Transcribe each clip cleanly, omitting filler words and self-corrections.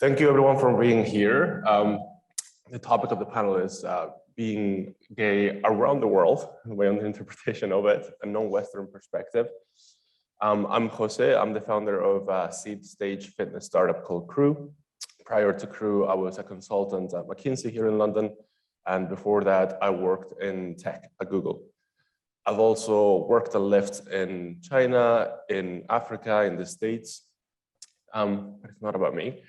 Thank you everyone for being here. The topic of the panel is being gay around the world, my own interpretation of it, a non-Western perspective. I'm Jose, I'm the founder of a seed stage fitness startup called Crew. Prior to Crew, I was a consultant at McKinsey here in London. And before that, I worked in tech at Google. I've also worked a lift in China, in Africa, in the States. But it's not about me.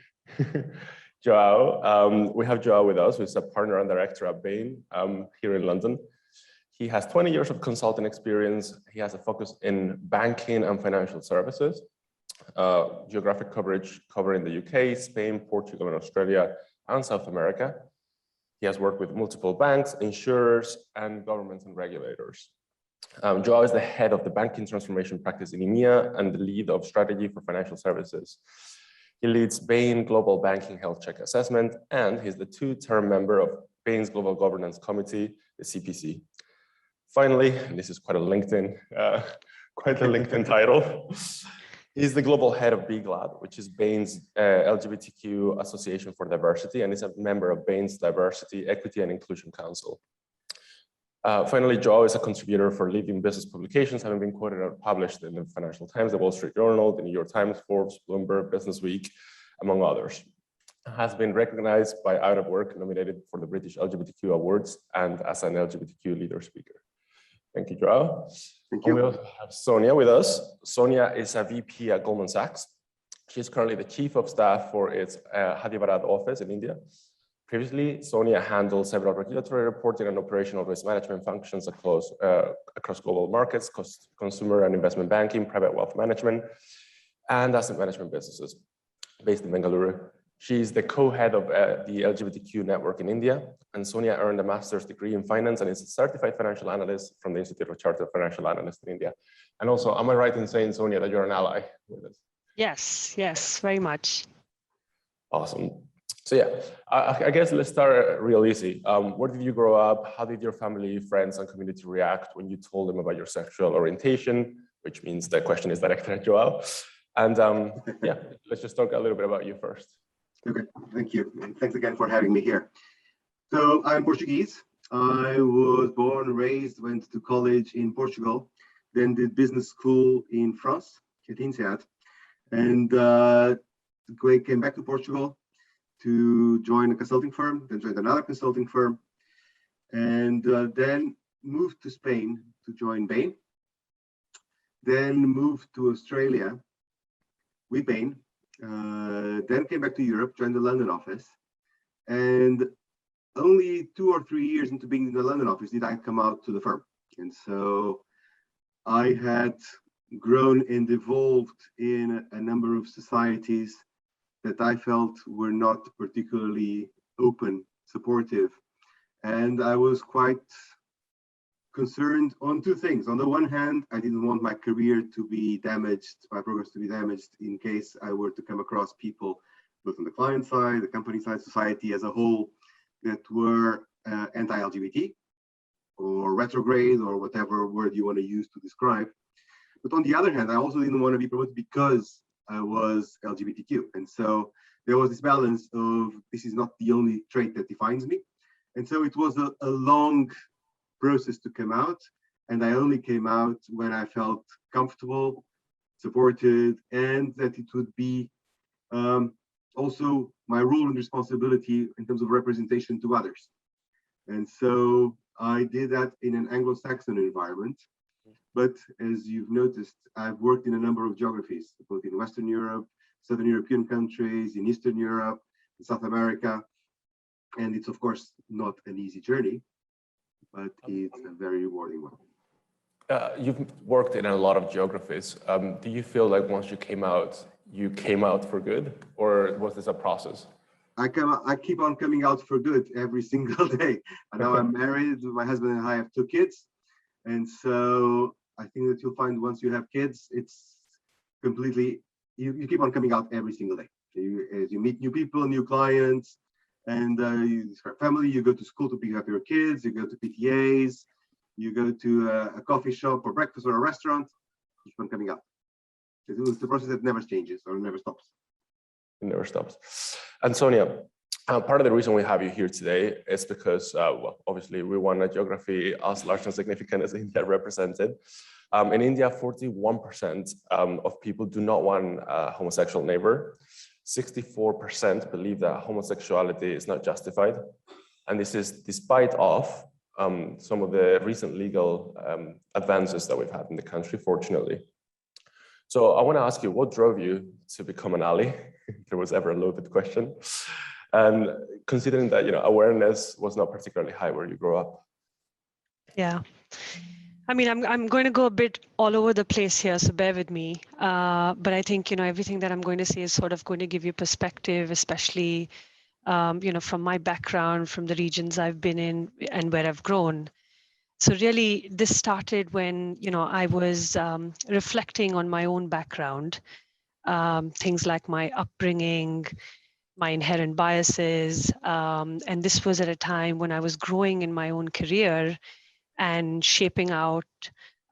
Joao, we have Joao with us, who's a partner and director at Bain here in London. He has 20 years of consulting experience. He has a focus in banking and financial services, geographic coverage covering the UK, Spain, Portugal, and Australia, and South America. He has worked with multiple banks, insurers, and governments and regulators. Joao is the head of the banking transformation practice in EMEA and the lead of strategy for financial services. He leads Bain Global Banking Health Check Assessment, and he's the two-term member of Bain's Global Governance Committee, the CPC. Finally, and this is quite a LinkedIn title, he's the global head of BGLAD, which is Bain's LGBTQ Association for Diversity, and is a member of Bain's Diversity, Equity, and Inclusion Council. Finally, Joao is a contributor for leading business publications, having been quoted and published in the Financial Times, the Wall Street Journal, the New York Times, Forbes, Bloomberg, Business Week, among others. Has been recognized by Out of Work, nominated for the British LGBTQ Awards, and as an LGBTQ leader speaker. Thank you, Joao. Thank you. And we also have Sonia with us. Sonia is a VP at Goldman Sachs. She's currently the chief of staff for its Hyderabad office in India. Previously, Sonia handled several regulatory reporting and operational risk management functions across global markets, consumer and investment banking, private wealth management, and asset management businesses based in Bengaluru. She's the co-head of the LGBTQ network in India, and Sonia earned a master's degree in finance and is a certified financial analyst from the Institute of Chartered Financial Analysts in India. And also, am I right in saying, Sonia, that you're an ally with us? Yes, very much. Awesome. So yeah, I guess let's start real easy. Where did you grow up? How did your family, friends, and community react when you told them about your sexual orientation? Which means the question is directed at Joao. And yeah, let's just talk a little bit about you first. Okay, thank you. And thanks again for having me here. So I'm Portuguese. I was born and raised, went to college in Portugal, then did business school in France, at INSEAD, and came back to Portugal to join a consulting firm, then joined another consulting firm, and then moved to Spain to join Bain, then moved to Australia with Bain, then came back to Europe, joined the London office, and only 2 or 3 years into being in the London office did I come out to the firm. And so I had grown and evolved in a number of societies that I felt were not particularly open, supportive. And I was quite concerned on 2 things. On the one hand, I didn't want my career to be damaged, my progress to be damaged in case I were to come across people, both on the client side, the company side, society as a whole, that were anti-LGBT or retrograde or whatever word you want to use to describe. But on the other hand, I also didn't want to be promoted because I was LGBTQ. And so there was this balance of this is not the only trait that defines me. And so it was a long process to come out. And I only came out when I felt comfortable, supported, and that it would be also my role and responsibility in terms of representation to others. And so I did that in an Anglo-Saxon environment. But as you've noticed, I've worked in a number of geographies, both in Western Europe, Southern European countries, in Eastern Europe, in South America. And it's, of course, not an easy journey, but it's a very rewarding one. You've worked in a lot of geographies. Do you feel like once you came out for good, or was this a process? I keep on coming out for good every single day. I know I'm married, my husband and I have 2 kids. And so I think that you'll find once you have kids, it's completely, you keep on coming out every single day. As you meet new people, new clients, and you start family, you go to school to pick up your kids, you go to PTAs, you go to a coffee shop or breakfast or a restaurant, you keep on coming out. It's a process that never changes or never stops. It never stops. And Sonia, part of the reason we have you here today is because, well, obviously we want a geography as large and significant as India represented. In India, 41% of people do not want a homosexual neighbor. 64% believe that homosexuality is not justified. And this is despite of some of the recent legal advances that we've had in the country, fortunately. So I want to ask you, what drove you to become an ally? If there was ever a loaded question. And considering that, you know, awareness was not particularly high where you grew up. Yeah. I mean, I'm going to go a bit all over the place here, so bear with me. But I think, you know, everything that I'm going to say is sort of going to give you perspective, especially, you know, from my background, from the regions I've been in and where I've grown. So really, this started when, you know, I was reflecting on my own background, things like my upbringing, my inherent biases. And this was at a time when I was growing in my own career and shaping out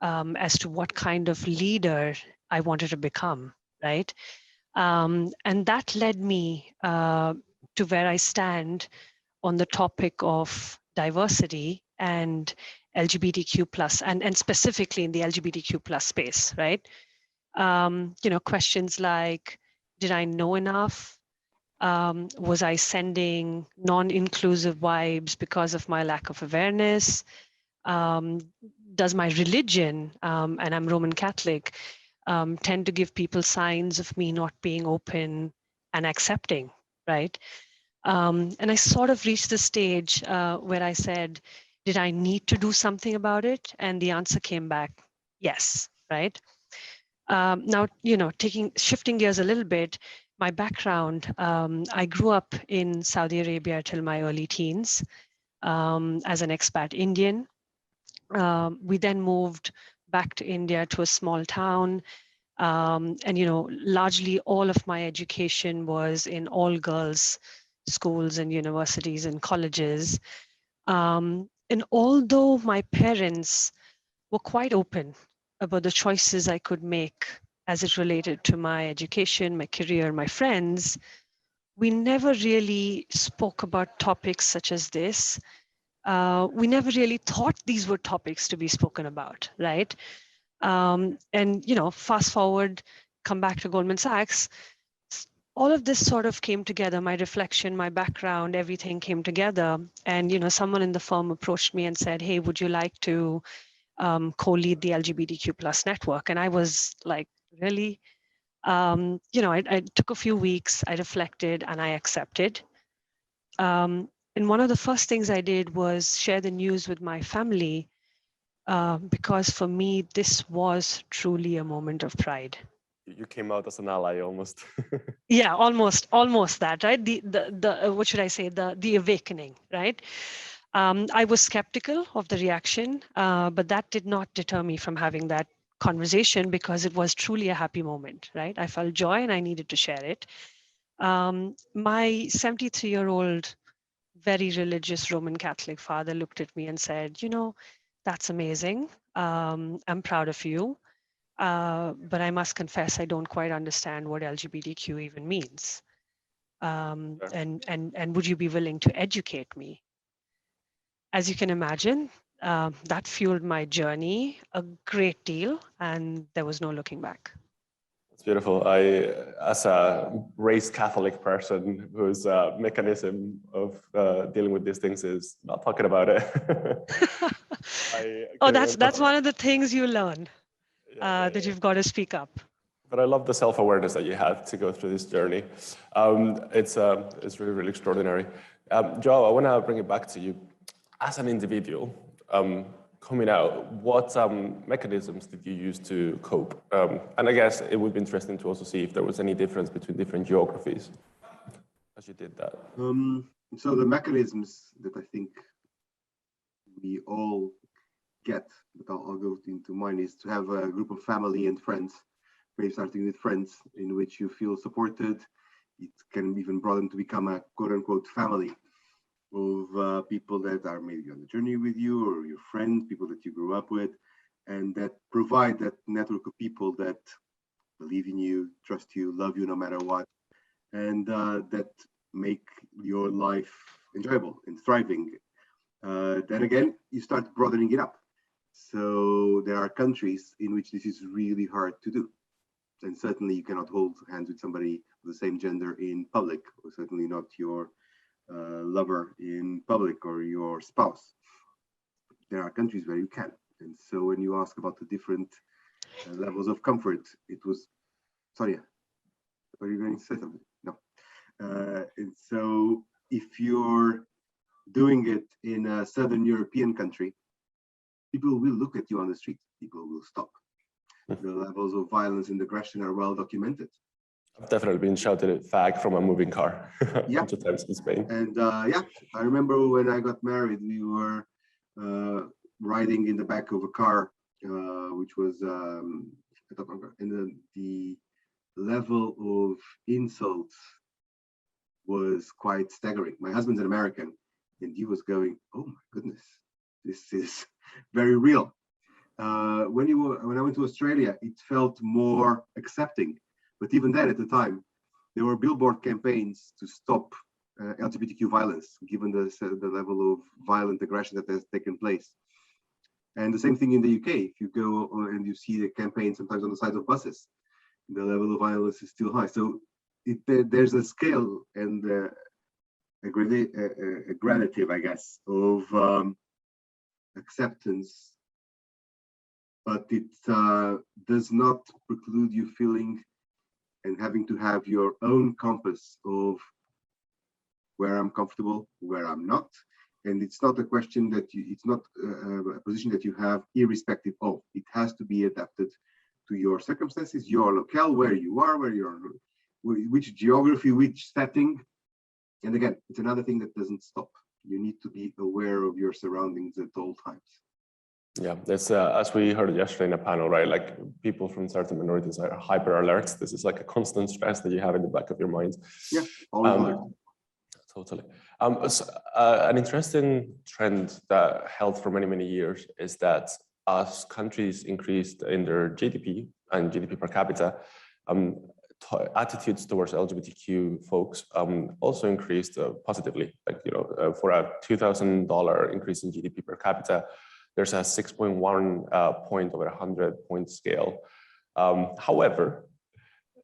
as to what kind of leader I wanted to become, right? And that led me to where I stand on the topic of diversity and LGBTQ plus, and specifically in the LGBTQ plus space, right? You know, questions like, did I know enough? Was I sending non-inclusive vibes because of my lack of awareness? Does my religion, and I'm Roman Catholic, tend to give people signs of me not being open and accepting, right? And I sort of reached the stage where I said, did I need to do something about it? And the answer came back, yes, right? Now, you know, shifting gears a little bit, my background, I grew up in Saudi Arabia till my early teens as an expat Indian. We then moved back to India to a small town. And, you know, largely all of my education was in all girls schools and universities and colleges. And although my parents were quite open about the choices I could make as it related to my education, my career, my friends, we never really spoke about topics such as this. We never really thought these were topics to be spoken about, right? And, you know, fast forward, come back to Goldman Sachs, all of this sort of came together, my reflection, my background, everything came together. And, you know, someone in the firm approached me and said, hey, would you like to co-lead the LGBTQ plus network? And I was like, really? You know, I took a few weeks, I reflected, and I accepted. And one of the first things I did was share the news with my family, because for me, this was truly a moment of pride. You came out as an ally almost. Yeah, almost that, right? The what should I say? The awakening, right? I was skeptical of the reaction, but that did not deter me from having that conversation because it was truly a happy moment, right? I felt joy and I needed to share it. My 73-year-old, very religious Roman Catholic father looked at me and said, you know, that's amazing. I'm proud of you. But I must confess, I don't quite understand what LGBTQ even means. And would you be willing to educate me? As you can imagine, that fueled my journey a great deal, and there was no looking back. It's beautiful. As a raised Catholic person whose mechanism of dealing with these things is not talking about it. Oh, that's one of the things you learn, that you've got to speak up. But I love the self-awareness that you had to go through this journey. It's really, really extraordinary. Joe, I want to bring it back to you. As an individual, coming out, what mechanisms did you use to cope? And I guess it would be interesting to also see if there was any difference between different geographies as you did that. So the mechanisms that I think we all get, but I'll go into mine, is to have a group of family and friends. Maybe starting with friends in which you feel supported. It can even broaden to become a quote unquote family of people that are maybe on the journey with you or your friends, people that you grew up with, and that provide that network of people that believe in you, trust you, love you no matter what, and that make your life enjoyable and thriving. Then again, you start broadening it up. So there are countries in which this is really hard to do. And certainly you cannot hold hands with somebody of the same gender in public, or certainly not your lover in public or your spouse. There are countries where you can. And so when you ask about the different levels of comfort, it was, sorry, were you going to say something? No. And so if you're doing it in a Southern European country, people will look at you on the street, people will stop. The levels of violence and aggression are well documented. I've definitely been shouted at fag from a moving car a bunch of times in Spain. And yeah, I remember when I got married, we were riding in the back of a car, which was, and the level of insults was quite staggering. My husband's an American, and he was going, "Oh my goodness, this is very real." When I went to Australia, it felt more accepting, but even then, at the time, there were billboard campaigns to stop LGBTQ violence, given the level of violent aggression that has taken place. And the same thing in the UK. If you go and you see the campaign sometimes on the sides of buses, the level of violence is still high. So there's a scale and a gradative, I guess, of acceptance, but it does not preclude you feeling and having to have your own compass of where I'm comfortable, where I'm not. And it's not a question that it's not a position that you have irrespective of. It has to be adapted to your circumstances, your locale, where you are, which geography, which setting. And again, it's another thing that doesn't stop. You need to be aware of your surroundings at all times. Yeah, that's as we heard yesterday in a panel, right? Like people from certain minorities are hyper alert. This is like a constant stress that you have in the back of your mind. Yeah, always alert. Totally. An interesting trend that held for many, many years is that as countries increased in their GDP and GDP per capita, attitudes towards LGBTQ folks also increased positively. Like, for a $2,000 increase in GDP per capita, there's a 6.1 point over 100-point scale. However,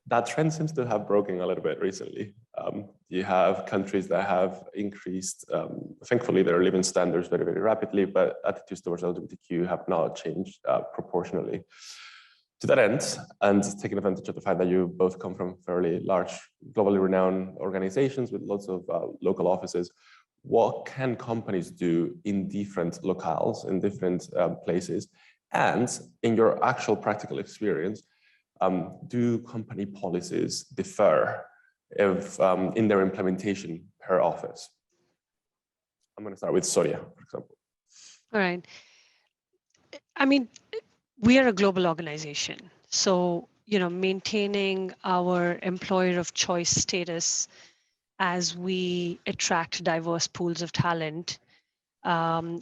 that trend seems to have broken a little bit recently. You have countries that have increased, thankfully, their living standards very, very rapidly, but attitudes towards LGBTQ have not changed proportionally. To that end, and taking advantage of the fact that you both come from fairly large, globally renowned organizations with lots of local offices, what can companies do in different locales, in different places? And in your actual practical experience, do company policies differ if, in their implementation per office? I'm going to start with Soria, for example. All right. I mean, we are a global organization. So, maintaining our employer of choice status as we attract diverse pools of talent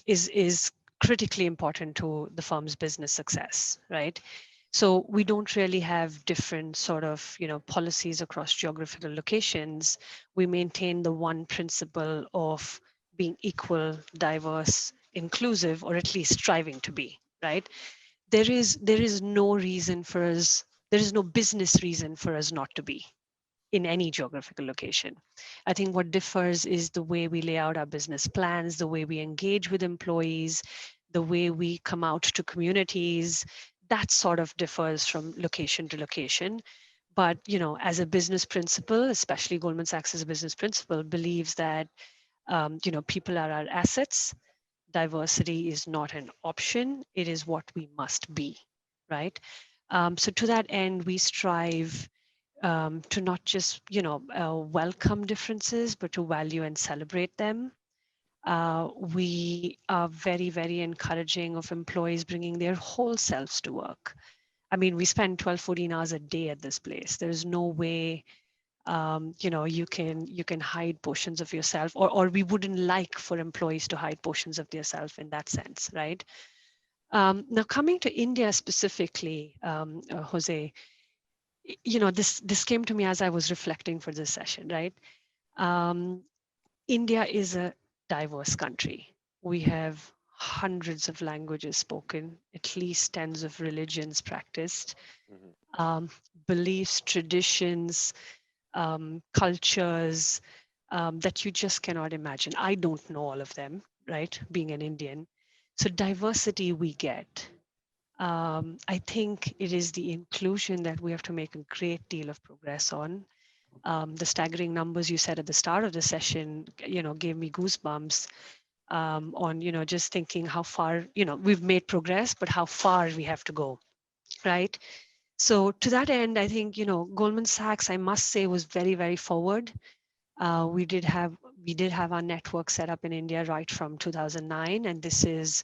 is critically important to the firm's business success, right? So we don't really have different sort of, policies across geographical locations. We maintain the one principle of being equal, diverse, inclusive, or at least striving to be, right? There is no reason for us, there is no business reason for us not to be in any geographical location. I think what differs is the way we lay out our business plans, the way we engage with employees, the way we come out to communities. That sort of differs from location to location. But, as a business principle, especially Goldman Sachs as a business principle, believes that, people are our assets. Diversity is not an option. It is what we must be, right? So to that end, we strive to not just, welcome differences, but to value and celebrate them. We are very, very encouraging of employees bringing their whole selves to work. I mean, we spend 12, 14 hours a day at this place. There's no way, you can hide portions of yourself, or we wouldn't like for employees to hide portions of themselves in that sense, right? Now, coming to India specifically, Jose, this came to me as I was reflecting for this session, right? India is a diverse country. We have hundreds of languages spoken, at least tens of religions practiced, beliefs, traditions, cultures that you just cannot imagine. I don't know all of them, right? Being an Indian. So diversity we get. I think it is the inclusion that we have to make a great deal of progress on. The staggering numbers you said at the start of the session, gave me goosebumps on, just thinking how far, we've made progress, but how far we have to go, right? So to that end, I think, Goldman Sachs, I must say, was very, very forward. We did have our network set up in India right from 2009, and this is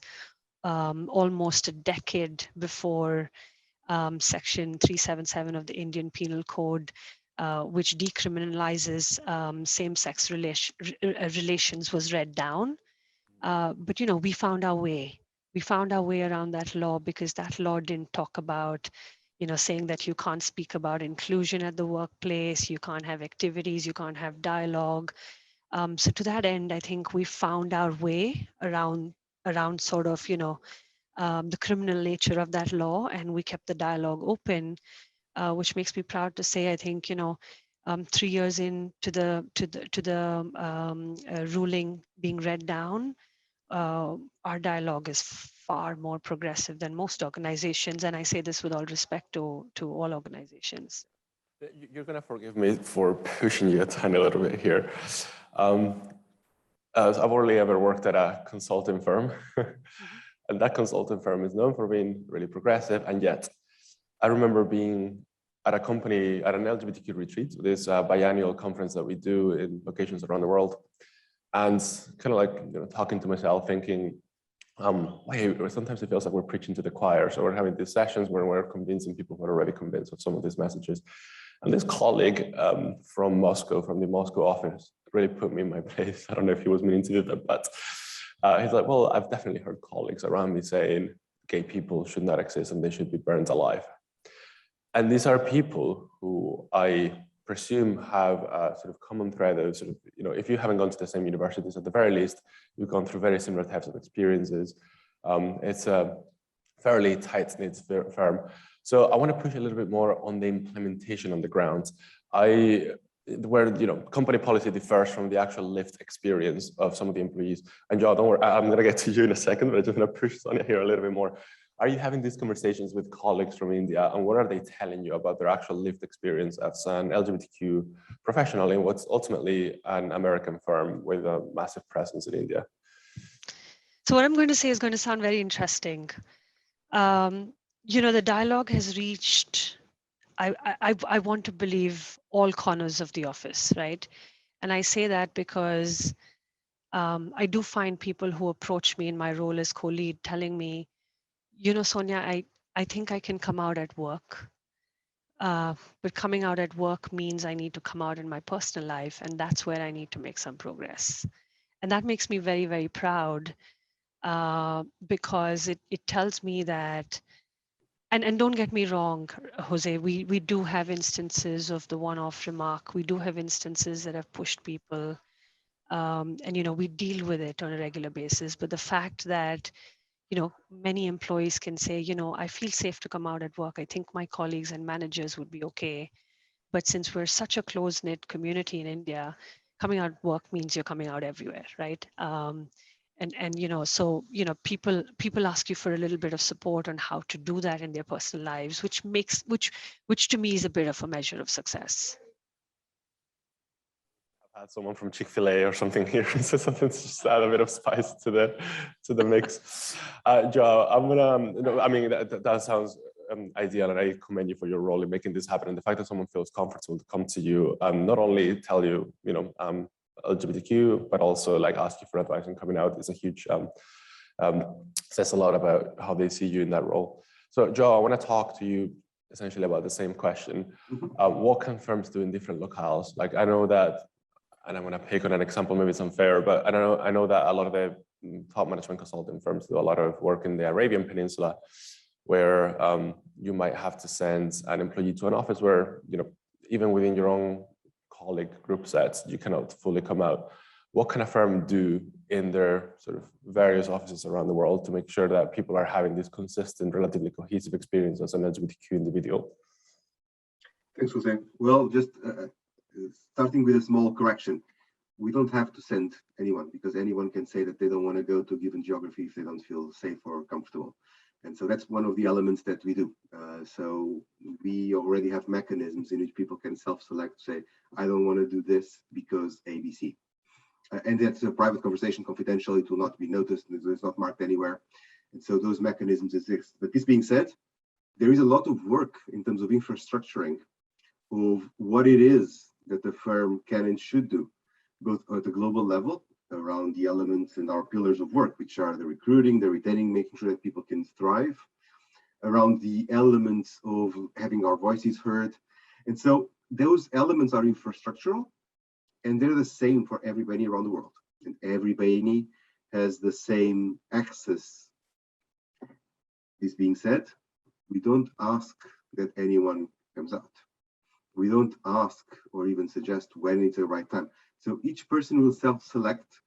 almost a decade before Section 377 of the Indian Penal Code, which decriminalizes same-sex relations, was read down. But we found our way. We found our way around that law because that law didn't talk about, saying that you can't speak about inclusion at the workplace, you can't have activities, you can't have dialogue. So to that end, I think we found our way around sort of, the criminal nature of that law, and we kept the dialogue open, which makes me proud to say, I think, 3 years into the ruling being read down, our dialogue is far more progressive than most organizations, and I say this with all respect to all organizations. You're gonna forgive me for pushing you a tiny little bit here. As I've only ever worked at a consulting firm, and that consulting firm is known for being really progressive, and yet I remember being at a company, at an LGBTQ retreat, this biannual conference that we do in locations around the world, and kind of like talking to myself, thinking, wait, sometimes it feels like we're preaching to the choir. So we're having these sessions where we're convincing people who are already convinced of some of these messages. And this colleague from Moscow, from the Moscow office, really put me in my place. I don't know if he was meaning to do that, but he's like, well, I've definitely heard colleagues around me saying gay people should not exist and they should be burned alive. And these are people who I presume have a sort of common thread of sort of, if you haven't gone to the same universities, at the very least, you've gone through very similar types of experiences. It's a fairly tight-knit firm. So I want to push a little bit more on the implementation on the ground. Where company policy differs from the actual lived experience of some of the employees. And Joe, don't worry, I'm going to get to you in a second, but I just want to push Sonia here a little bit more. Are you having these conversations with colleagues from India, and what are they telling you about their actual lived experience as an LGBTQ professional in what's ultimately an American firm with a massive presence in India? So what I'm going to say is going to sound very interesting. The dialogue has reached, I want to believe, all corners of the office, right? And I say that because I do find people who approach me in my role as co-lead telling me, Sonia, I think I can come out at work, but coming out at work means I need to come out in my personal life, and that's where I need to make some progress. And that makes me very, very proud because it tells me that, and don't get me wrong, Jose, we do have instances of the one-off remark. We do have instances that have pushed people, and we deal with it on a regular basis. But the fact that many employees can say, I feel safe to come out at work. I think my colleagues and managers would be okay. But since we're such a close-knit community in India, coming out at work means you're coming out everywhere, right? So people ask you for a little bit of support on how to do that in their personal lives, which to me is a bit of a measure of success. I've had someone from Chick-fil-A or something here, so something to just add a bit of spice to the mix. Joe, I'm gonna. I mean, that sounds ideal, and I commend you for your role in making this happen. And the fact that someone feels comfortable to come to you, not only tell you, LGBTQ, but also like ask you for advice and coming out is a huge says a lot about how they see you in that role. So, Joe, I want to talk to you essentially about the same question. What can firms do in different locales? Like, I know that. And I'm going to pick on an example, maybe it's unfair, but I know that a lot of the top management consulting firms do a lot of work in the Arabian Peninsula, where you might have to send an employee to an office where, even within your own colleague group sets, you cannot fully come out. What can a firm do in their sort of various offices around the world to make sure that people are having this consistent, relatively cohesive experience as an LGBTQ individual? Thanks, Jose. Well, just starting with a small correction. We don't have to send anyone, because anyone can say that they don't want to go to a given geography if they don't feel safe or comfortable. And so that's one of the elements that we do. So we already have mechanisms in which people can self-select, say, I don't want to do this because ABC. And that's a private conversation, confidential. It will not be noticed. It's not marked anywhere. And so those mechanisms exist. But this being said, there is a lot of work in terms of infrastructuring of what it is that the firm can and should do, both at the global level around the elements and our pillars of work, which are the recruiting, the retaining, making sure that people can thrive, around the elements of having our voices heard. And so those elements are infrastructural, and they're the same for everybody around the world. And everybody has the same access. This being said, we don't ask that anyone comes out. We don't ask or even suggest when it's the right time. So each person will self-select,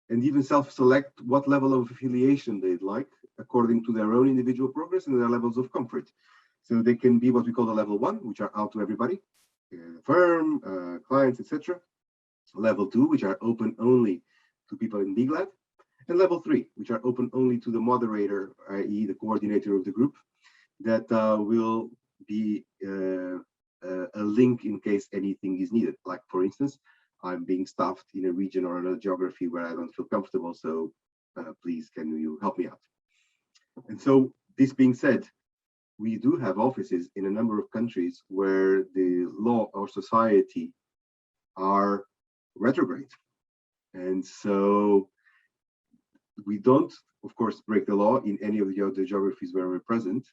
and even self-select what level of affiliation they'd like according to their own individual progress and their levels of comfort. So they can be what we call the level 1, which are out to everybody, firm, clients, etc. Level 2, which are open only to people in BGLAD, and level 3, which are open only to the moderator, i.e. the coordinator of the group, that will be a link in case anything is needed. Like, for instance, I'm being staffed in a region or another geography where I don't feel comfortable, so please, can you help me out? And so, this being said, we do have offices in a number of countries where the law or society are retrograde. And so we don't, of course, break the law in any of the other geographies where we're present.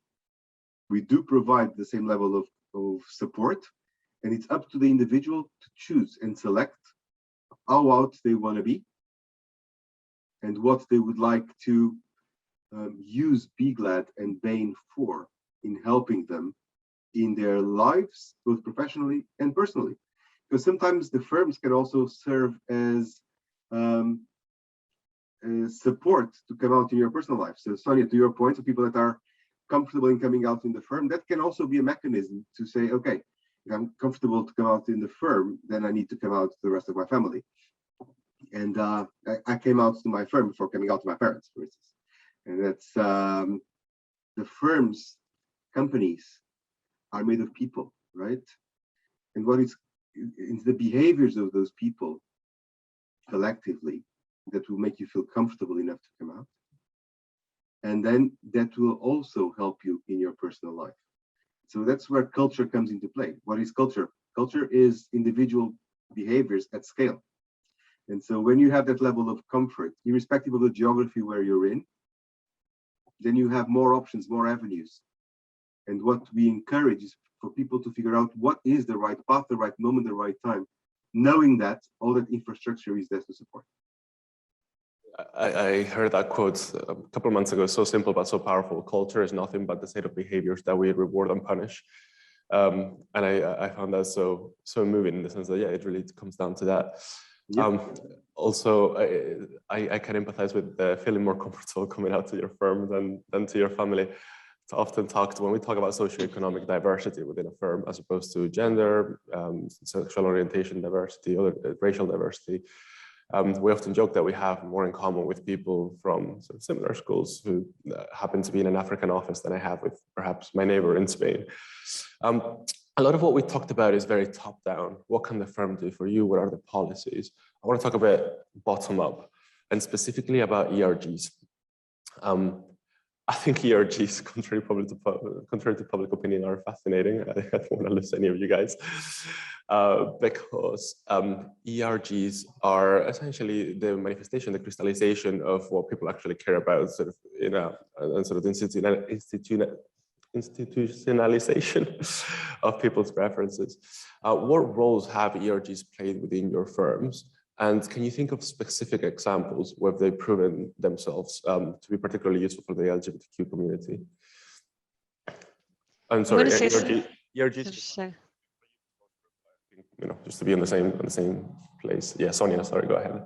We do provide the same level of support, and it's up to the individual to choose and select how out they want to be and what they would like to use BGLAD and BANE for in helping them in their lives, both professionally and personally. Because sometimes the firms can also serve as support to come out in your personal life. So Sonia, to your point, so people that are comfortable in coming out in the firm, that can also be a mechanism to say, okay, if I'm comfortable to come out in the firm, then I need to come out to the rest of my family. And I came out to my firm before coming out to my parents, for instance. And that's the firms, companies are made of people, right? And what is it's the behaviors of those people collectively that will make you feel comfortable enough to come out. And then that will also help you in your personal life. So that's where culture comes into play. What is culture? Culture is individual behaviors at scale. And so when you have that level of comfort, irrespective of the geography where you're in, then you have more options, more avenues. And what we encourage is for people to figure out what is the right path, the right moment, the right time, knowing that all that infrastructure is there to support. I heard that quote a couple of months ago, so simple but so powerful. Culture is nothing but the set of behaviors that we reward and punish. And I found that so moving in the sense that, yeah, it really comes down to that. Yep. Also, I can empathize with feeling more comfortable coming out to your firm than to your family. It's often talked, when we talk about socioeconomic diversity within a firm, as opposed to gender, sexual orientation diversity, or racial diversity, we often joke that we have more in common with people from sort of similar schools who happen to be in an African office than I have with perhaps my neighbor in Spain. A lot of what we talked about is very top down. What can the firm do for you? What are the policies? I want to talk a bit bottom up, and specifically about ERGs. I think ERGs, contrary to public opinion, are fascinating. I don't want to lose any of you guys, because ERGs are essentially the manifestation, the crystallization of what people actually care about, sort of in a sort of institutionalization of people's preferences. What roles have ERGs played within your firms? And can you think of specific examples where they've proven themselves to be particularly useful for the LGBTQ community? I'm I'm sorry, going to say, ERGs, just to be in the same place. Yeah, Sonia, sorry, go ahead.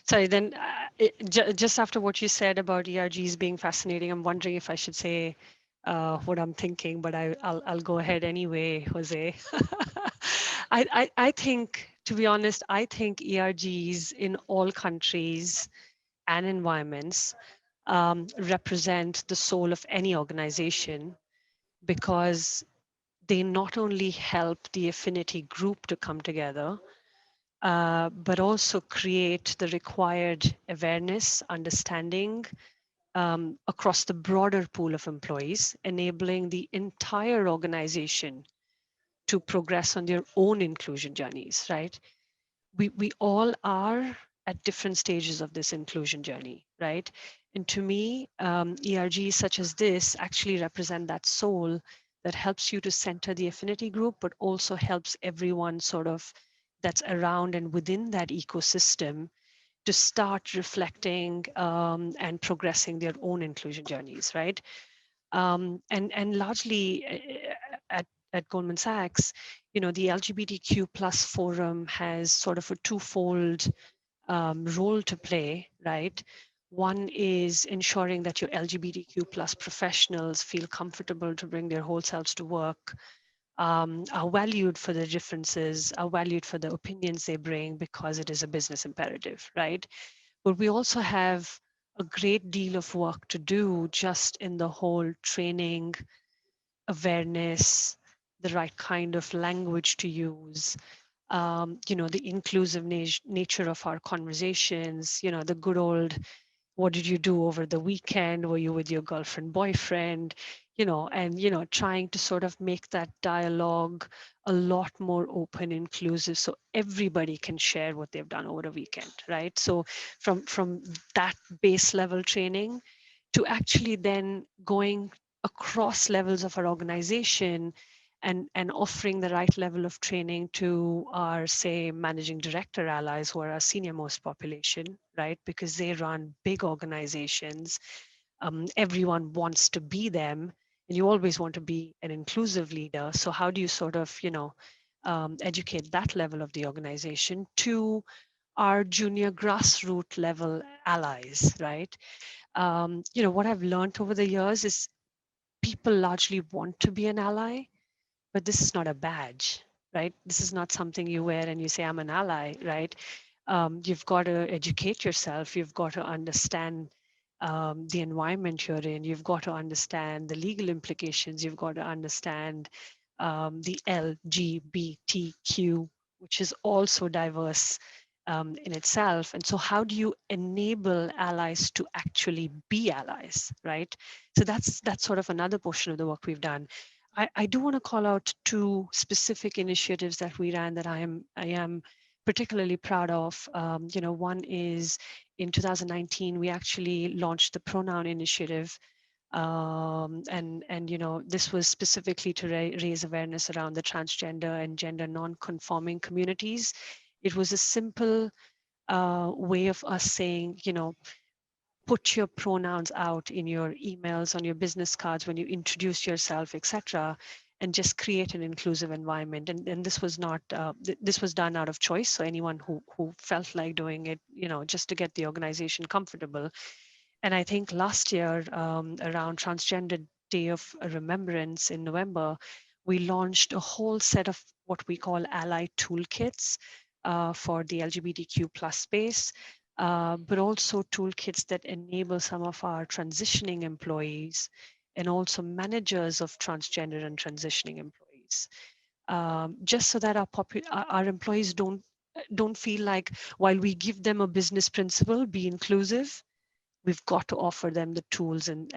sorry, then just after what you said about ERGs being fascinating, I'm wondering if I should say what I'm thinking, but I'll go ahead anyway, Jose. I think, to be honest, I think ERGs in all countries and environments represent the soul of any organization, because they not only help the affinity group to come together, but also create the required awareness, understanding across the broader pool of employees, enabling the entire organization to progress on their own inclusion journeys, right? We all are at different stages of this inclusion journey, right? And to me, ERGs such as this actually represent that soul that helps you to center the affinity group, but also helps everyone sort of that's around and within that ecosystem to start reflecting and progressing their own inclusion journeys, right? And largely at Goldman Sachs, the LGBTQ plus forum has sort of a twofold role to play, right? One is ensuring that your LGBTQ plus professionals feel comfortable to bring their whole selves to work, are valued for their differences, are valued for the opinions they bring, because it is a business imperative, right? But we also have a great deal of work to do just in the whole training, awareness, the right kind of language to use, the inclusive nature of our conversations, the good old, what did you do over the weekend? Were you with your girlfriend, boyfriend? And trying to sort of make that dialogue a lot more open, inclusive, so everybody can share what they've done over a weekend, right? So from that base level training to actually then going across levels of our organization and offering the right level of training to our, say, managing director allies who are our senior most population, right? Because they run big organizations. Everyone wants to be them, and you always want to be an inclusive leader. So how do you sort of, educate that level of the organization to our junior grassroots level allies, right? What I've learned over the years is people largely want to be an ally, but this is not a badge, right? This is not something you wear and you say, I'm an ally, right? You've got to educate yourself. You've got to understand the environment you're in. You've got to understand the legal implications. You've got to understand the LGBTQ, which is also diverse in itself. And so how do you enable allies to actually be allies, right? So that's sort of another portion of the work we've done. I do want to call out two specific initiatives that we ran that I am particularly proud of. One is in 2019, we actually launched the pronoun initiative. This was specifically to raise awareness around the transgender and gender non-conforming communities. It was a simple way of us saying, put your pronouns out in your emails, on your business cards, when you introduce yourself, etc., and just create an inclusive environment. And this was not, this was done out of choice. So anyone who felt like doing it, just to get the organization comfortable. And I think last year, around Transgender Day of Remembrance in November, we launched a whole set of what we call ally toolkits for the LGBTQ plus space. But also toolkits that enable some of our transitioning employees and also managers of transgender and transitioning employees, just so that our employees don't feel like, while we give them a business principle, be inclusive, we've got to offer them the tools and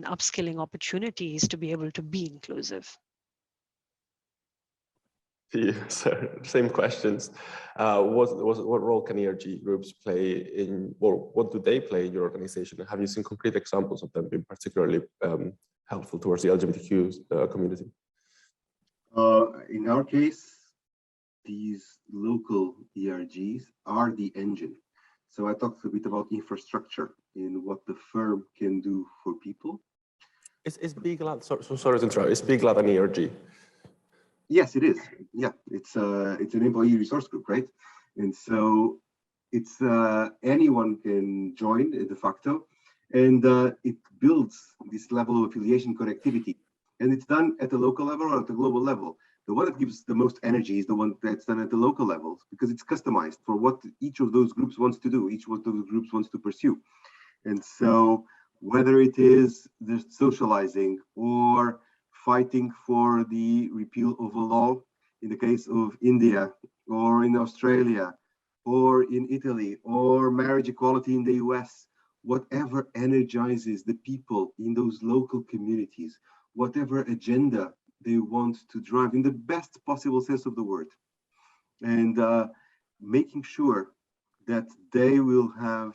upskilling opportunities to be able to be inclusive. So same questions. What role can ERG groups play in, or what do they play in your organization? Have you seen concrete examples of them being particularly helpful towards the LGBTQ community? In our case, these local ERGs are the engine. So I talked a bit about infrastructure and what the firm can do for people. Is BGLAD, so sorry to interrupt, is BGLAD an ERG? Yes, it is. Yeah, it's an employee resource group, right? And so it's anyone can join de facto, and it builds this level of affiliation connectivity, and it's done at the local level or at the global level. The one that gives the most energy is the one that's done at the local level because it's customized for what each of those groups wants to do, each of those groups wants to pursue. And so whether it is the socializing or fighting for the repeal of a law in the case of India or in Australia or in Italy or marriage equality in the US, whatever energizes the people in those local communities, whatever agenda they want to drive in the best possible sense of the word, and making sure that they will have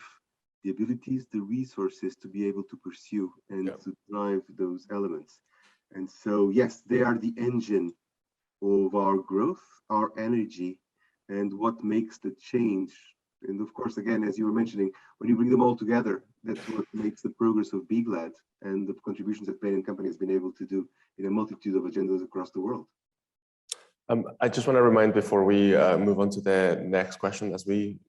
the abilities, the resources to be able to pursue and to drive those elements. And so, yes, they are the engine of our growth, our energy, and what makes the change. And of course, again, as you were mentioning, when you bring them all together, that's what makes the progress of BGLAD and the contributions that Bain & Company has been able to do in a multitude of agendas across the world. I just want to remind before we move on to the next question, as we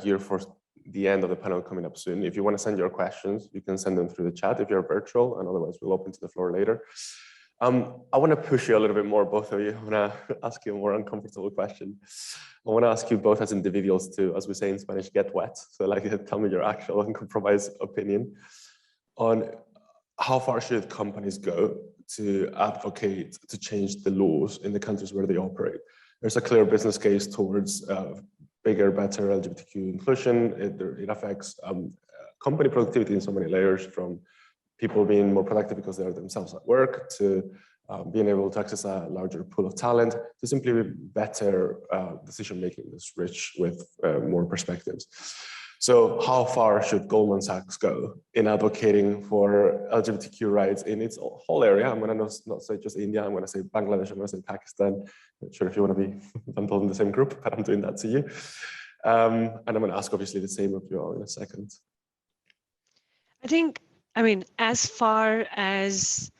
gear for the end of the panel coming up soon. If you want to send your questions, you can send them through the chat if you're virtual, and otherwise we'll open to the floor later. I want to push you a little bit more, both of you. I want to ask you a more uncomfortable question. I want to ask you both as individuals to, as we say in Spanish, get wet. So like, tell me your actual and compromised opinion on how far should companies go to advocate to change the laws in the countries where they operate. There's a clear business case towards bigger, better LGBTQ inclusion. It affects company productivity in so many layers, from people being more productive because they are themselves at work, to being able to access a larger pool of talent, to simply better decision-making that's rich with more perspectives. So how far should Goldman Sachs go in advocating for LGBTQ rights in its whole area? I'm going to not say just India, I'm going to say Bangladesh, I'm going to say Pakistan. Not sure if you want to be bundled in the same group, but I'm doing that to you. And I'm going to ask obviously the same of you all in a second. I mean, as far as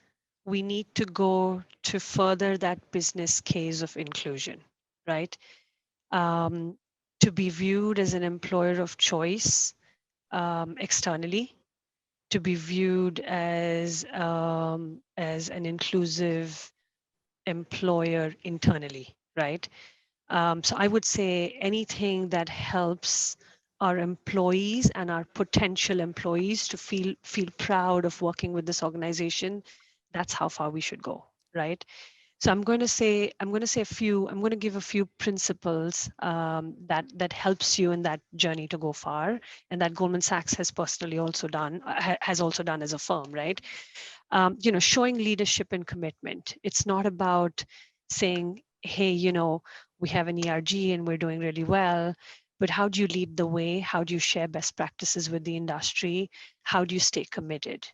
we need to go to further that business case of inclusion, right? To be viewed as an employer of choice externally, to be viewed as an inclusive employer internally, right? So I would say anything that helps our employees and our potential employees to feel proud of working with this organization, that's how far we should go, right? So I'm going to give a few principles that helps you in that journey to go far, and that Goldman Sachs has personally also done, has also done as a firm, right? Showing leadership and commitment. It's not about saying, hey, we have an ERG and we're doing really well, but how do you lead the way? How do you share best practices with the industry? How do you stay committed?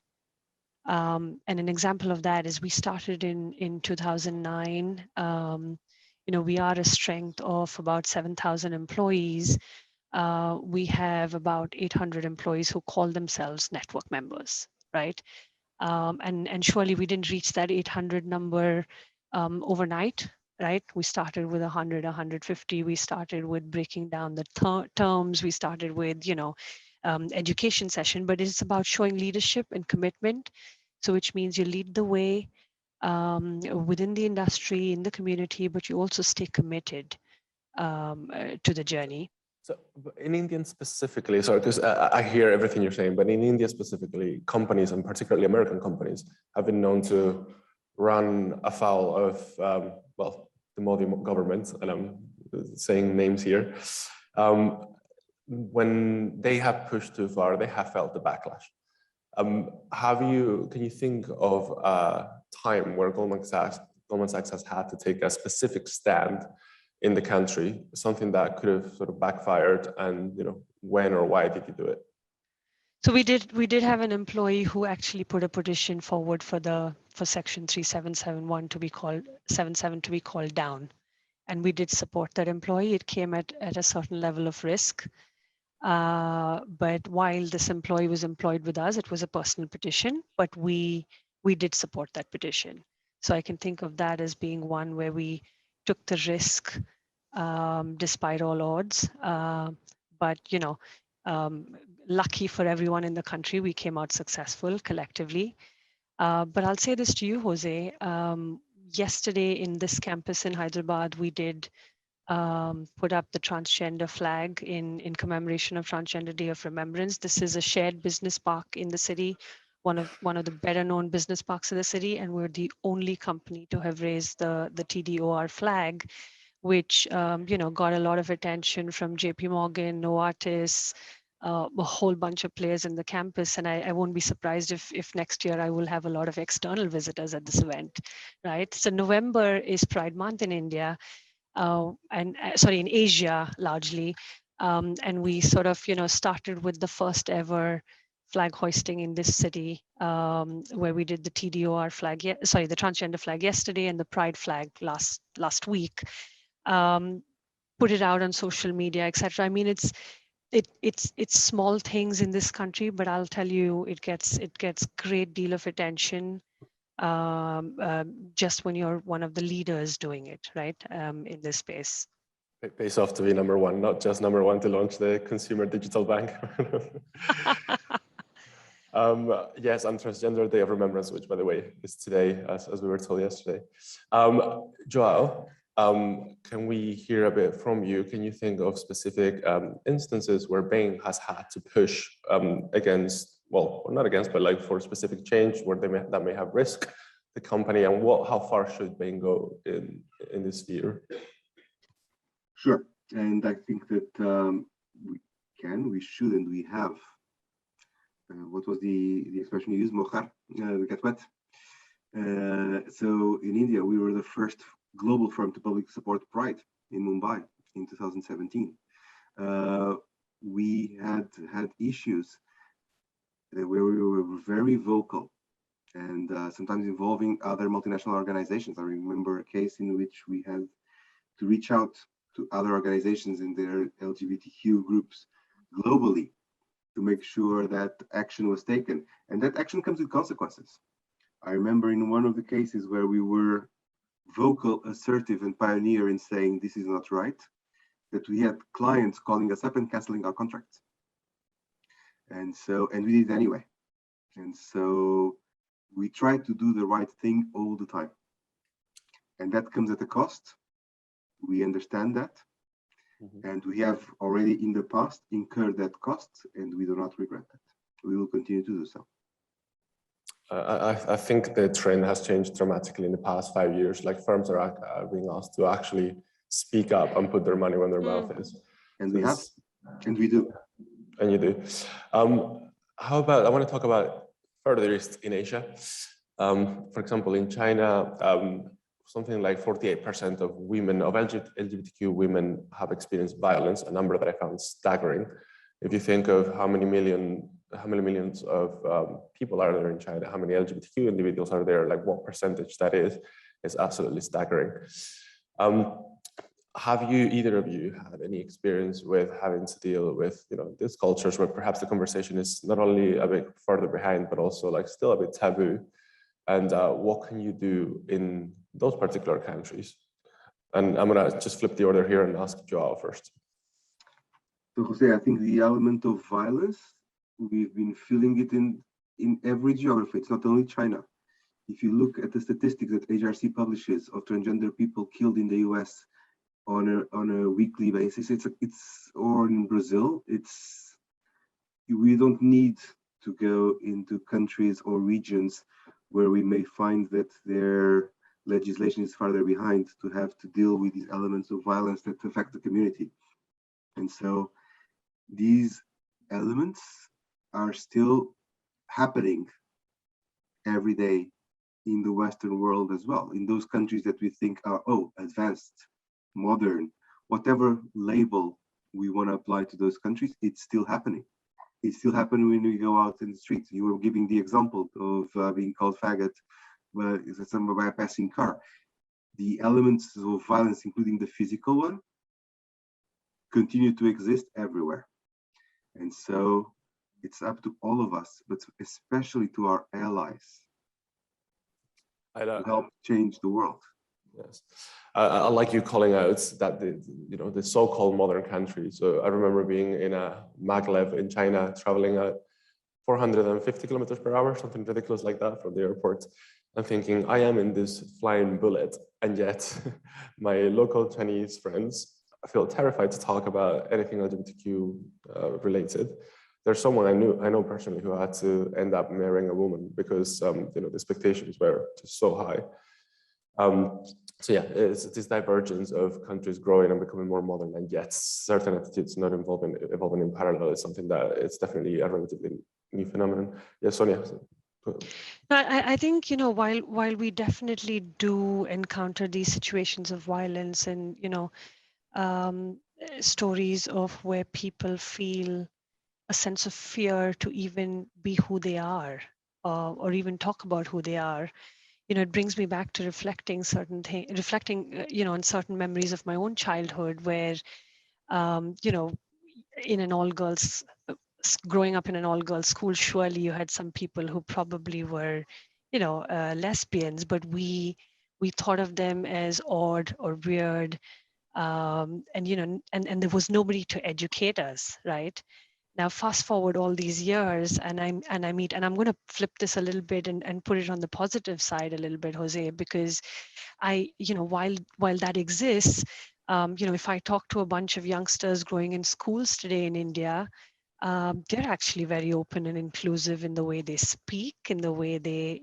And an example of that is we started in 2009. We are a strength of about 7,000 employees. We have about 800 employees who call themselves network members, right? And surely we didn't reach that 800 number overnight, right? We started with 100, 150. We started with breaking down the terms. We started with, education session, but it's about showing leadership and commitment. So which means you lead the way within the industry, in the community, but you also stay committed to the journey. So in India specifically, sorry, because I hear everything you're saying, but in India specifically, companies, and particularly American companies, have been known to run afoul of, the Modi government, and I'm saying names here. When they have pushed too far, they have felt the backlash. Can you think of a time where Goldman Sachs has had to take a specific stand in the country, something that could have sort of backfired, and when or why did you do it? So we did have an employee who actually put a petition forward for section 3771 to be called 77 to be called down, and we did support that employee. It came at a certain level of risk, but while this employee was employed with us, it was a personal petition, but we we did support that petition. So I can think of that as being one where we took the risk despite all odds. But lucky for everyone in the country, we came out successful collectively. But I'll say this to you, Jose. Yesterday in this campus in Hyderabad, we did put up the transgender flag in commemoration of Transgender Day of Remembrance. This is a shared business park in the city, one of the better known business parks in the city, and we're the only company to have raised the TDOR flag, which got a lot of attention from JP Morgan, Novartis, a whole bunch of players in the campus. And I won't be surprised if next year I will have a lot of external visitors at this event, right? So November is Pride Month in India, in Asia largely. And we sort of, started with the first ever flag hoisting in this city, where we did the TDOR flag, the transgender flag yesterday and the Pride flag last week. Put it out on social media, etc. I mean, it's small things in this country, but I'll tell you, it gets great deal of attention just when you're one of the leaders doing it, right, in this space. It pays off to be number one, not just number one to launch the consumer digital bank. Yes, on Transgender Day of Remembrance, which, by the way, is today, as we were told yesterday. Joao, can we hear a bit from you? Can you think of specific instances where Bain has had to push against, well, not against, but like for specific change where that may have risk the company, and how far should Bain go in this sphere? Sure, and I think that we should, and we have. What was the expression you used? Mokhar, get wet. So in India, we were the first global firm to publicly support Pride in Mumbai in 2017. We had issues where we were very vocal, and sometimes involving other multinational organizations. I remember a case in which we had to reach out to other organizations in their LGBTQ groups globally to make sure that action was taken, and that action comes with consequences. I remember in one of the cases where we were vocal, assertive, and pioneer in saying this is not right, that we had clients calling us up and canceling our contracts. And we did it anyway. And so we try to do the right thing all the time. And that comes at a cost. We understand that. Mm-hmm. And we have already in the past incurred that cost, and we do not regret that. We will continue to do so. I think the trend has changed dramatically in the past 5 years. Like, firms are being asked to actually speak up and put their money where their mouth is. And we have, and we do. And you do. How about, I want to talk about further east in Asia. For example, in China, something like 48% of women, of LGBTQ women, have experienced violence, a number that I found staggering. If you think of how many millions of people are there in China, how many LGBTQ individuals are there, like what percentage that is absolutely staggering. Have you, either of you, had any experience with having to deal with, these cultures where perhaps the conversation is not only a bit further behind, but also like still a bit taboo? And what can you do in those particular countries? And I'm gonna just flip the order here and ask Joao first. So Jose, I think the element of violence, we've been feeling it in every geography. It's not only China. If you look at the statistics that HRC publishes of transgender people killed in the US on a weekly basis, it's or in Brazil, we don't need to go into countries or regions where we may find that their legislation is farther behind to have to deal with these elements of violence that affect the community. And so these elements are still happening every day in the Western world as well, in those countries that we think are, advanced, modern, whatever label we want to apply to those countries, it's still happening. It's still happening when we go out in the streets. You were giving the example of being called faggot by a passing car. The elements of violence, including the physical one, continue to exist everywhere. And so it's up to all of us, but especially to our allies, to help change the world. Yes, I like you calling out that the so-called modern countries. So I remember being in a maglev in China, traveling at 450 kilometers per hour, something ridiculous like that from the airport. I'm thinking I am in this flying bullet, and yet my local Chinese friends feel terrified to talk about anything LGBTQ related. There's someone I know personally who had to end up marrying a woman because the expectations were just so high. So yeah, it's this divergence of countries growing and becoming more modern, and yet certain attitudes not evolving in parallel is something that it's definitely a relatively new phenomenon. Yes, Sonia. I think, while we definitely do encounter these situations of violence and, stories of where people feel a sense of fear to even be who they are, or even talk about who they are, it brings me back to reflecting on certain memories of my own childhood where, in an all-girls, growing up in an all-girls school, surely you had some people who probably were, lesbians, but we thought of them as odd or weird, and there was nobody to educate us, right? Now, fast forward all these years, and I'm going to flip this a little bit and put it on the positive side a little bit, Jose, because while that exists, if I talk to a bunch of youngsters growing in schools today in India, they're actually very open and inclusive in the way they speak, in the way they,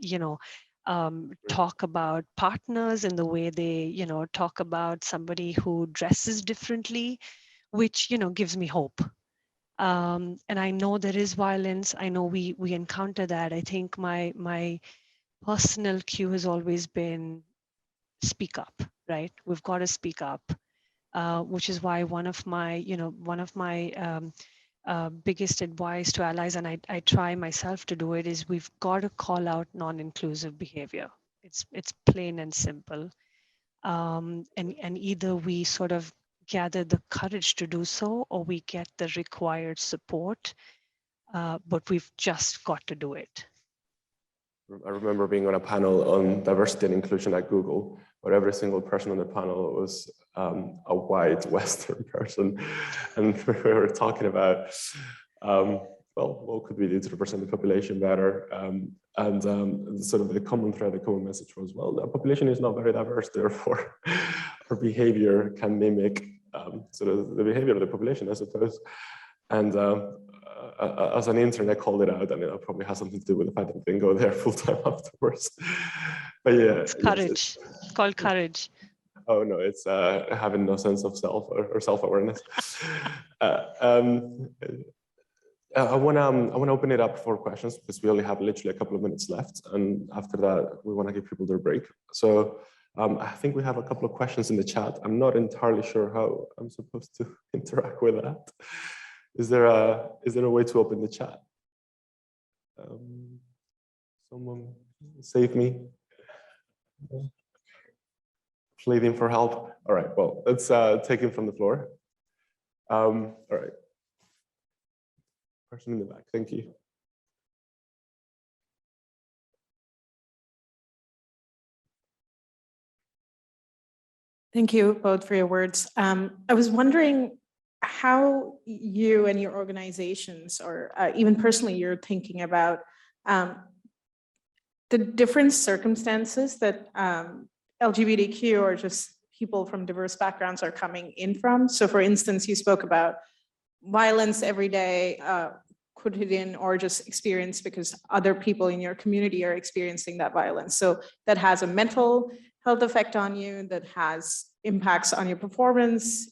talk about partners, in the way they, talk about somebody who dresses differently, which, gives me hope. And I know there is violence. I know we encounter that. I think my personal cue has always been speak up, right? We've got to speak up, which is why one of my biggest advice to allies, and I try myself to do it, is we've got to call out non-inclusive behavior. It's plain and simple, and either we sort of gather the courage to do so, or we get the required support, but we've just got to do it. I remember being on a panel on diversity and inclusion at Google, where every single person on the panel was a white Western person, and we were talking about, what could we do to represent the population better? Sort of the common thread, the common message was, well, the population is not very diverse, therefore our behavior can mimic sort of the behavior of the population, I suppose. And as an intern, I called it out, and it probably has something to do with the fact that I didn't go there full time afterwards. But yeah, it's courage. It's called courage. Oh no, it's having no sense of self or self-awareness. I want to open it up for questions because we only have literally a couple of minutes left, and after that we want to give people their break. So I think we have a couple of questions in the chat. I'm not entirely sure how I'm supposed to interact with that. Is there a way to open the chat? Someone save me. Pleading for help. All right, well, let's take it from the floor. All right. Person in the back, thank you. Thank you both for your words. I was wondering how you and your organizations, or even personally, you're thinking about the different circumstances that LGBTQ or just people from diverse backgrounds are coming in from. So for instance, you spoke about violence every day, quotidian, or just experience because other people in your community are experiencing that violence. So that has a mental health effect on you, that has impacts on your performance.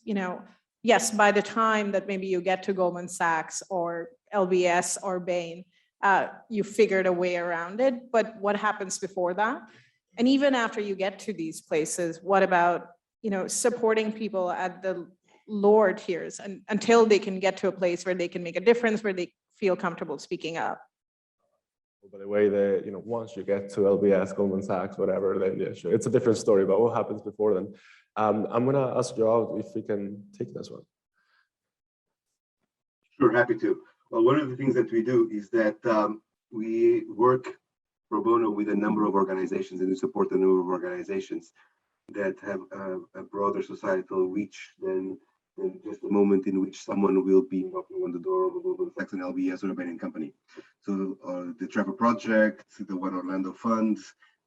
Yes, by the time that maybe you get to Goldman Sachs or LBS or Bain, you figured a way around it. But what happens before that? And even after you get to these places, what about, supporting people at the lower tiers and until they can get to a place where they can make a difference, where they feel comfortable speaking up? By the way, once you get to LBS, Goldman Sachs, whatever, then yeah, sure, it's a different story. But what happens before then? I'm gonna ask you out if we can take this one. Sure, happy to. Well, one of the things that we do is that we work pro bono with a number of organizations, and we support a number of organizations that have a broader societal reach than just a moment in which someone will be knocking on the door of a Goldman Sachs and LBS or a Bain company. So the Trevor Project, the One Orlando Fund,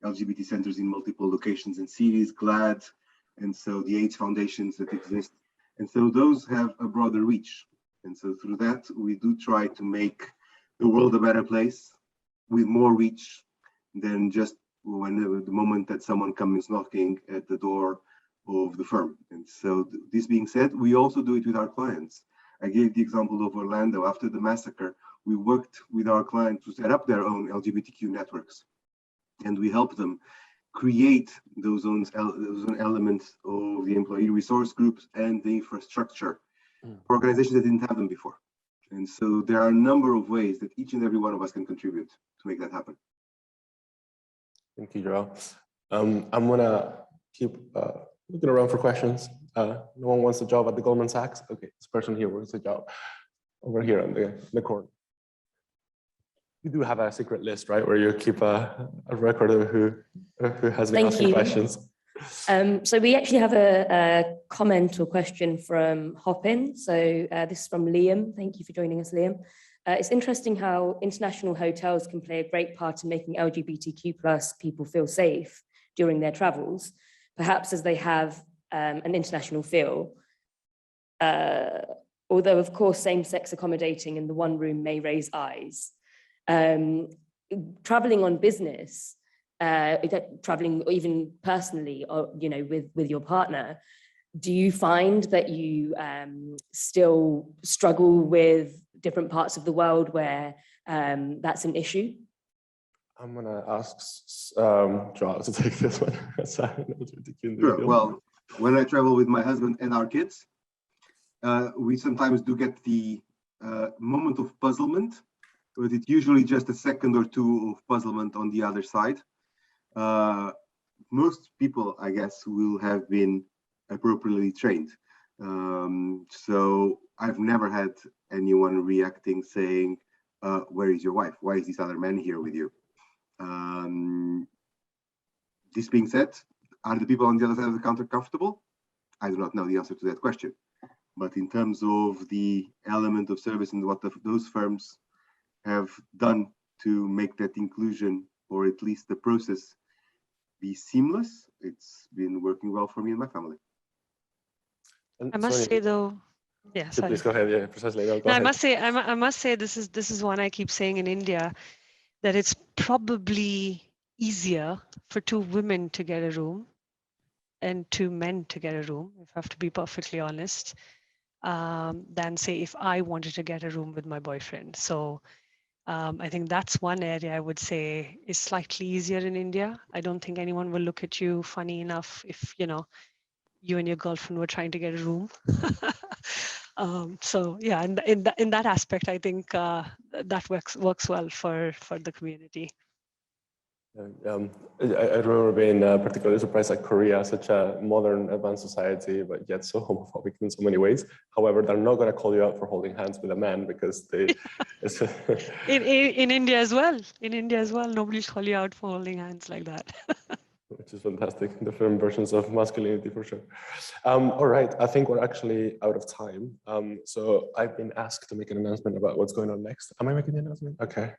LGBT centers in multiple locations and cities, GLAD, and so the AIDS foundations that exist. And so those have a broader reach. And so through that, we do try to make the world a better place with more reach than just when the moment that someone comes knocking at the door of the firm. And so this being said, we also do it with our clients. I gave the example of Orlando. After the massacre, we worked with our clients to set up their own LGBTQ networks. And we helped them create those own elements of the employee resource groups and the infrastructure for organizations that didn't have them before. And so there are a number of ways that each and every one of us can contribute to make that happen. Thank you, Joao. I'm gonna keep looking around for questions. No one wants a job at the Goldman Sachs? Okay, this person here wants a job over here on the corner. You do have a secret list, right, where you keep a record of who has been asking questions. So we actually have a comment or question from Hopin. So this is from Liam. Thank you for joining us, Liam. It's interesting how international hotels can play a great part in making LGBTQ+ people feel safe during their travels, perhaps as they have an international feel. Although, of course, same-sex accommodating in the one room may raise eyes. Traveling on business, traveling even personally, or with your partner, do you find that you still struggle with different parts of the world where that's an issue? I'm gonna ask Joao to take this one. Sure. Well, when I travel with my husband and our kids, we sometimes do get the moment of puzzlement, but it's usually just a second or two of puzzlement on the other side. Most people, I guess, will have been appropriately trained. So I've never had anyone reacting saying, where is your wife? Why is this other man here with you? This being said, are the people on the other side of the counter comfortable? I do not know the answer to that question. But in terms of the element of service and what those firms have done to make that inclusion, or at least the process, be seamless, it's been working well for me and my family. I must say though, yeah, sorry. Please go ahead. Yeah, precisely. No, go I ahead. must say this is one I keep saying in India, that it's probably easier for two women to get a room and two men to get a room, if I have to be perfectly honest, than say if I wanted to get a room with my boyfriend. So I think that's one area I would say is slightly easier in India. I don't think anyone will look at you funny enough if you and your girlfriend were trying to get a room. So yeah, and in that aspect, I think that works well for the community. I remember being particularly surprised at Korea, such a modern, advanced society, but yet so homophobic in so many ways. However, they're not going to call you out for holding hands with a man because they. in India as well. In India as well, nobody's call you out for holding hands like that. Which is fantastic. Different versions of masculinity for sure. All right, I think we're actually out of time. So I've been asked to make an announcement about what's going on next. Am I making the announcement? Okay.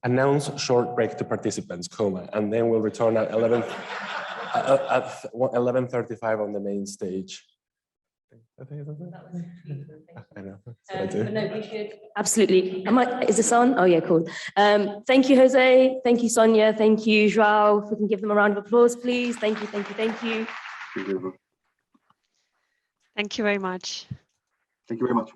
Announce short break to participants, and then we'll return at 11:35 on the main stage. I think it's I know. No, we should absolutely. Is this on? Oh yeah, cool. Thank you, Jose. Thank you, Sonia. Thank you, Joao. If we can give them a round of applause, please. Thank you, thank you, thank you. Thank you very much. Thank you very much.